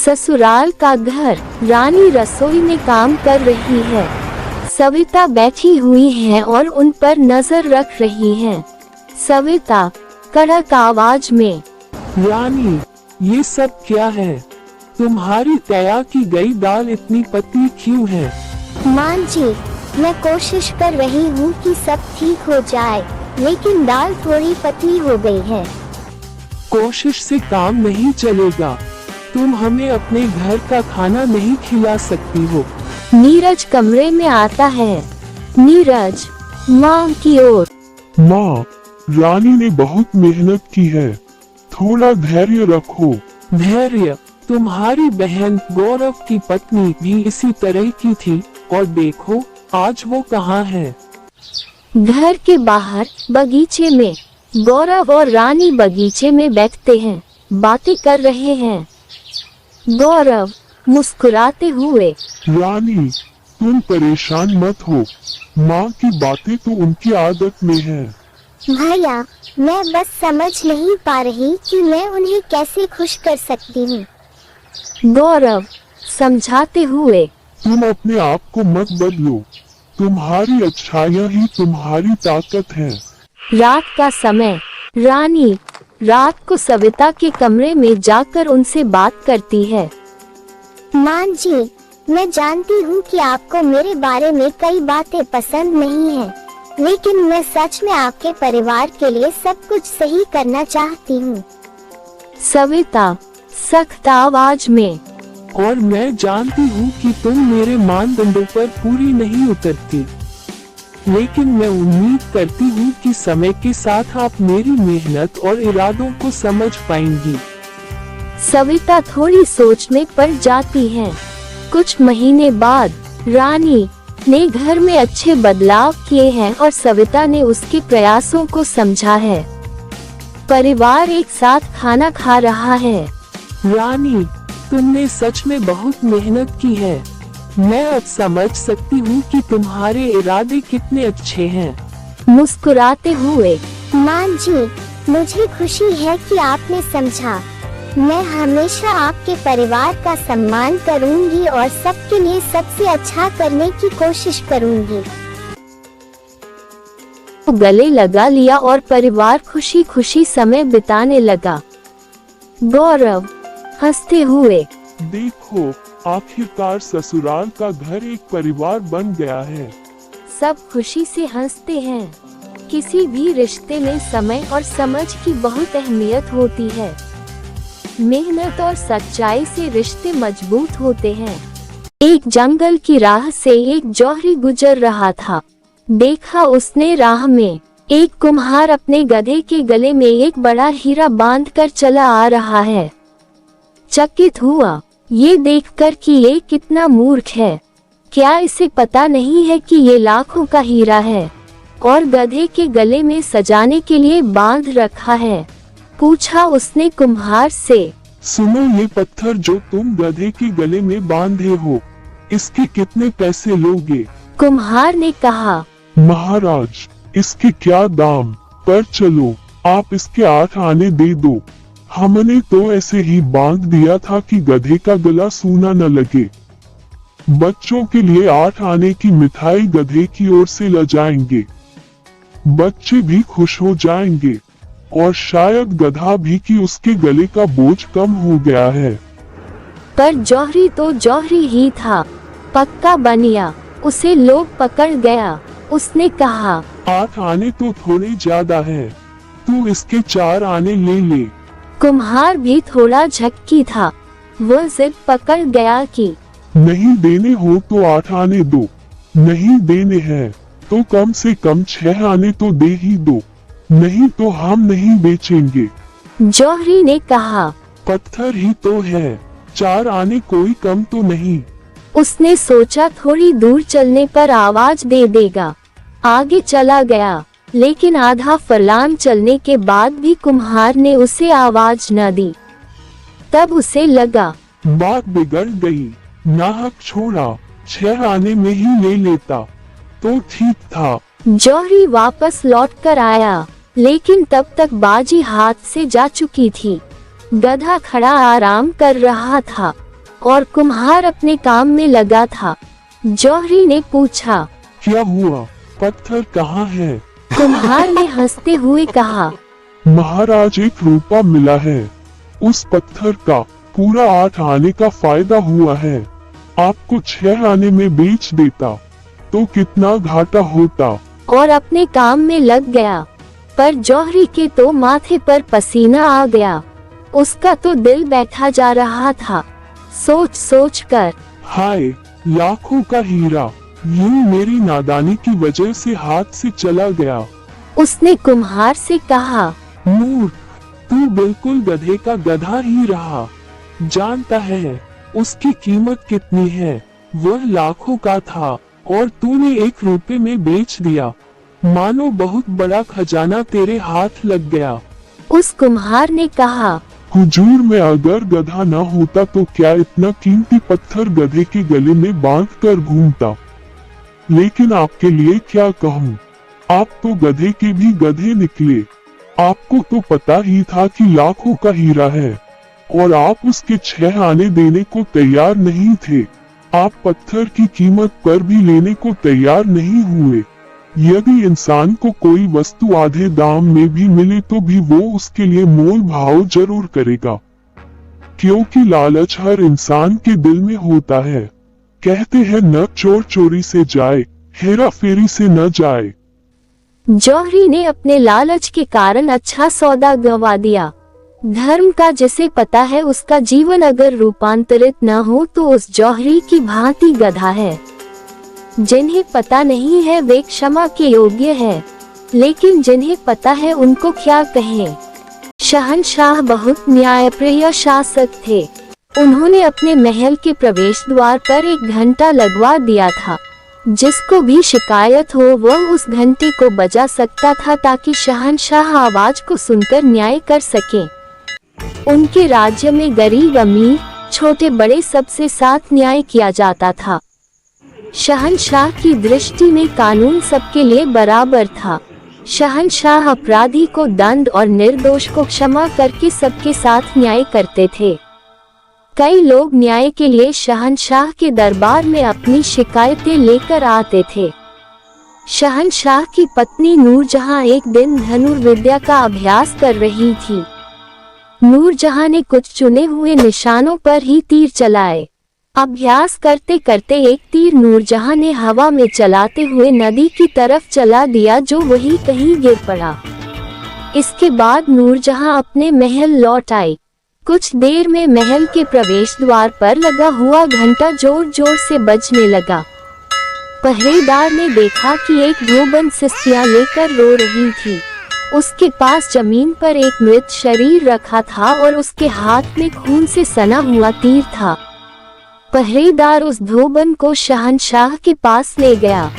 ससुराल का घर। रानी रसोई में काम कर रही है। सविता बैठी हुई है और उन पर नजर रख रही है। सविता कड़क आवाज में, रानी, ये सब क्या है? तुम्हारी तैयार की गई दाल इतनी पतली क्यों है? माँ जी, मैं कोशिश कर रही हूँ कि सब ठीक हो जाए, लेकिन दाल थोड़ी पतली हो गई है। कोशिश से काम नहीं चलेगा। तुम हमें अपने घर का खाना नहीं खिला सकती हो। नीरज कमरे में आता है। नीरज माँ की ओर, माँ, रानी ने बहुत मेहनत की है, थोड़ा धैर्य रखो। धैर्य? तुम्हारी बहन गौरव की पत्नी भी इसी तरह की थी, और देखो आज वो कहाँ है। घर के बाहर बगीचे में गौरव और रानी बगीचे में बैठते हैं, बातें कर रहे हैं। गौरव मुस्कुराते हुए, रानी, तुम परेशान मत हो, माँ की बातें तो उनकी आदत में है। भैया, मैं बस समझ नहीं पा रही कि मैं उन्हें कैसे खुश कर सकती हूँ। गौरव समझाते हुए, तुम अपने आप को मत बदलो, तुम्हारी अच्छाइयाँ ही तुम्हारी ताकत है। रात का समय। रानी रात को सविता के कमरे में जाकर उनसे बात करती है। माँ जी, मैं जानती हूँ कि आपको मेरे बारे में कई बातें पसंद नहीं है, लेकिन मैं सच में आपके परिवार के लिए सब कुछ सही करना चाहती हूँ। सविता सख्त आवाज में, और मैं जानती हूँ कि तुम मेरे मानदंडों पर पूरी नहीं उतरती, लेकिन मैं उम्मीद करती हूँ कि समय के साथ आप मेरी मेहनत और इरादों को समझ पाएंगी। सविता थोड़ी सोच में पड़ जाती है। कुछ महीने बाद रानी ने घर में अच्छे बदलाव किए हैं और सविता ने उसके प्रयासों को समझा है। परिवार एक साथ खाना खा रहा है। रानी, तुमने सच में बहुत मेहनत की है। मैं अब समझ सकती हूँ कि तुम्हारे इरादे कितने अच्छे हैं। मुस्कुराते हुए, माँ जी, मुझे खुशी है कि आपने समझा। मैं हमेशा आपके परिवार का सम्मान करूंगी और सबके लिए सबसे अच्छा करने की कोशिश करूंगी। गले लगा लिया और परिवार खुशी खुशी समय बिताने लगा। गौरव हंसते हुए, देखो, आखिरकार ससुराल का घर एक परिवार बन गया है। सब खुशी से हंसते हैं। किसी भी रिश्ते में समय और समझ की बहुत अहमियत होती है। मेहनत और सच्चाई से रिश्ते मजबूत होते हैं। एक जंगल की राह से एक जौहरी गुजर रहा था। देखा उसने राह में एक कुम्हार अपने गधे के गले में एक बड़ा हीरा बांधकर चला आ रहा है। चकित हुआ ये देखकर कि ये कितना मूर्ख है। क्या इसे पता नहीं है कि ये लाखों का हीरा है और गधे के गले में सजाने के लिए बांध रखा है। पूछा उसने कुम्हार से, सुनो, ये पत्थर जो तुम गधे के गले में बांधे हो, इसके कितने पैसे लोगे? कुम्हार ने कहा, महाराज, इसके क्या दाम, पर चलो, आप इसके 8 आने दे दो। हमने तो ऐसे ही बांध दिया था कि गधे का गला सूना न लगे। बच्चों के लिए 8 आने की मिठाई गधे की ओर से ले जाएंगे। बच्चे भी खुश हो जाएंगे और शायद गधा भी कि उसके गले का बोझ कम हो गया है। पर जौहरी तो जौहरी ही था, पक्का बनिया। उसे लोग पकड़ गया। उसने कहा, 8 आने तो थोड़े ज्यादा है, तू इसके 4 आने ले ले। कुम्हार भी थोड़ा झक्की था। वह जिद पकड़ गया कि नहीं देने हो तो 8 आने दो, नहीं देने हैं तो कम से कम 6 आने तो दे ही दो, नहीं तो हम नहीं बेचेंगे। जौहरी ने कहा, पत्थर ही तो है, 4 आने कोई कम तो नहीं। उसने सोचा थोड़ी दूर चलने पर आवाज दे देगा। आगे चला गया, लेकिन आधा फरलांग चलने के बाद भी कुम्हार ने उसे आवाज न दी। तब उसे लगा, बात बिगड़ गई, नाहक छोड़ा, 6 आने में ही ले लेता तो ठीक था। जौहरी वापस लौटकर आया, लेकिन तब तक बाजी हाथ से जा चुकी थी। गधा खड़ा आराम कर रहा था। और कुम्हार अपने काम में लगा था। जौहरी ने पूछा, क्या हुआ? पत्थर कहाँ है? कुम्हार ने हंसते हुए कहा, महाराज, 1 रुपया मिला है। उस पत्थर का पूरा 8 आने का फायदा हुआ है। आपको 6 आने में बेच देता तो कितना घाटा होता। और अपने काम में लग गया। पर जौहरी के तो माथे पर पसीना आ गया। उसका तो दिल बैठा जा रहा था, सोच सोच कर। हाय, लाखों का हीरा यूं मेरी नादानी की वजह से हाथ से चला गया। उसने कुम्हार से कहा, मूर्ख, तू बिल्कुल गधे का गधा ही रहा। जानता है उसकी कीमत कितनी है? वह लाखों का था और तूने 1 रुपए में बेच दिया। मानो बहुत बड़ा खजाना तेरे हाथ लग गया। उस कुम्हार ने कहा, हुजूर, मैं अगर गधा न होता तो क्या इतना कीमती पत्थर गधे के गले में बांध कर घूमता। लेकिन आपके लिए क्या कहूँ, आप तो गधे के भी गधे निकले। आपको तो पता ही था कि लाखों का हीरा है और आप उसके 6 आने देने को तैयार नहीं थे। आप पत्थर की कीमत पर भी लेने को तैयार नहीं हुए। यदि इंसान को कोई वस्तु आधे दाम में भी मिले तो भी वो उसके लिए मोल भाव जरूर करेगा, क्योंकि लालच हर इंसान के दिल में होता है। कहते हैं न चोर चोरी से जाए, हेरा फेरी से न जाए। जौहरी ने अपने लालच के कारण अच्छा सौदा गंवा दिया। धर्म का जिसे पता है उसका जीवन अगर रूपांतरित न हो तो उस जौहरी की भांति गधा है। जिन्हें पता नहीं है वे क्षमा के योग्य है, लेकिन जिन्हें पता है उनको क्या कहें। शहंशाह बहुत न्यायप्रिय शासक थे। उन्होंने अपने महल के प्रवेश द्वार पर एक घंटा लगवा दिया था। जिसको भी शिकायत हो वह उस घंटे को बजा सकता था ताकि शहंशाह आवाज को सुनकर न्याय कर सके। उनके राज्य में गरीब अमीर, छोटे बड़े सबसे साथ न्याय किया जाता था। शहंशाह की दृष्टि में कानून सबके लिए बराबर था। शहंशाह अपराधी को दंड और निर्दोष को क्षमा करके सबके साथ न्याय करते थे। कई लोग न्याय के लिए शहंशाह के दरबार में अपनी शिकायतें लेकर आते थे। शहंशाह की पत्नी नूरजहां एक दिन धनुर्विद्या का अभ्यास कर रही थी। नूरजहां ने कुछ चुने हुए निशानों पर ही तीर चलाए। अभ्यास करते करते एक तीर नूरजहां ने हवा में चलाते हुए नदी की तरफ चला दिया, जो वहीं कहीं गिर पड़ा। इसके बाद नूरजहां अपने महल लौट आई। कुछ देर में महल के प्रवेश द्वार पर लगा हुआ घंटा जोर जोर से बजने लगा। पहरेदार ने देखा कि एक धोबन सिस्कियां लेकर रो रही थी। उसके पास जमीन पर एक मृत शरीर रखा था और उसके हाथ में खून से सना हुआ तीर था। पहरेदार उस धोबन को शहंशाह के पास ले गया।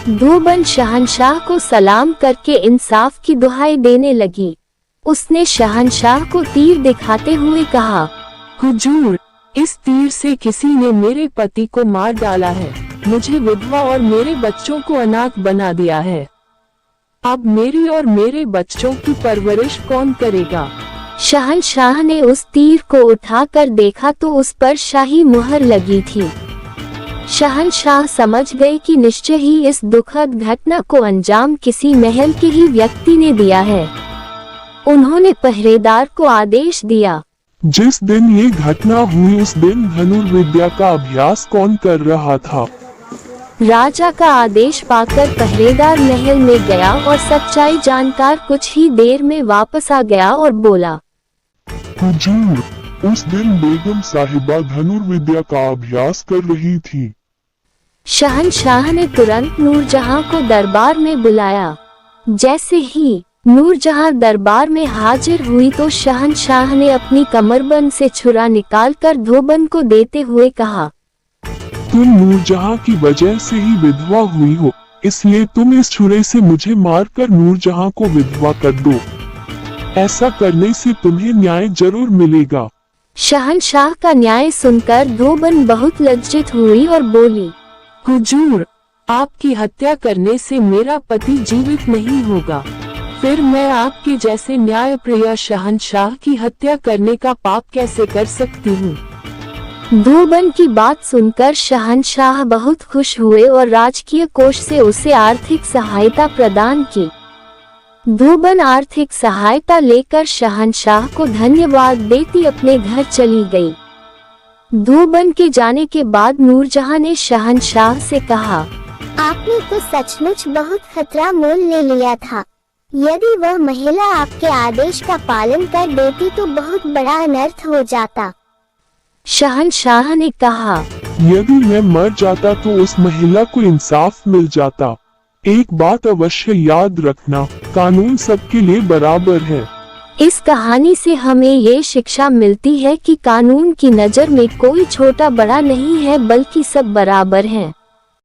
धोबन शहंशाह को सलाम करके इंसाफ की दुहाई देने लगी। उसने शहंशाह को तीर दिखाते हुए कहा, हुजूर, इस तीर से किसी ने मेरे पति को मार डाला है, मुझे विधवा और मेरे बच्चों को अनाथ बना दिया है। अब मेरी और मेरे बच्चों की परवरिश कौन करेगा? शहंशाह ने उस तीर को उठाकर देखा तो उस पर शाही मुहर लगी थी। शहंशाह समझ गए कि निश्चय ही इस दुखद घटना को अंजाम किसी महल के ही व्यक्ति ने दिया है। उन्होंने पहरेदार को आदेश दिया, जिस दिन ये घटना हुई उस दिन धनुर्विद्या का अभ्यास कौन कर रहा था? राजा का आदेश पाकर पहरेदार महल में गया और सच्चाई जानकर कुछ ही देर में वापस आ गया और बोला, हुजूर, उस दिन बेगम साहिबा धनुर्विद्या का अभ्यास कर रही थी। शहंशाह ने तुरंत नूरजहां को दरबार में बुलाया। जैसे ही नूरजहां दरबार में हाजिर हुई तो शहंशाह ने अपनी कमरबंद से छुरा निकालकर धोबन को देते हुए कहा, तुम नूरजहां की वजह से ही विधवा हुई हो, इसलिए तुम इस छुरे से मुझे मारकर नूरजहां को विधवा कर दो। ऐसा करने से तुम्हें न्याय जरूर मिलेगा। शहंशाह का न्याय सुनकर धोबन बहुत लज्जित हुई और बोली, हुजूर, आपकी हत्या करने से मेरा पति जीवित नहीं होगा, फिर मैं आपके जैसे न्यायप्रिय शहंशाह की हत्या करने का पाप कैसे कर सकती हूँ? धूबन की बात सुनकर शहंशाह बहुत खुश हुए और राजकीय कोष से उसे आर्थिक सहायता प्रदान की। धूबन आर्थिक सहायता लेकर शहंशाह को धन्यवाद देती अपने घर चली गई। धूबन के जाने के बाद नूरजहां ने शहंशाह से कहा, आपने तो सचमुच बहुत खतरा मोल ले लिया था। यदि वह महिला आपके आदेश का पालन कर देती तो बहुत बड़ा अनर्थ हो जाता। शहंशाह ने कहा, यदि मैं मर जाता तो उस महिला को इंसाफ मिल जाता। एक बात अवश्य याद रखना, कानून सबके लिए बराबर है। इस कहानी से हमें ये शिक्षा मिलती है कि कानून की नज़र में कोई छोटा बड़ा नहीं है, बल्कि सब बराबर हैं।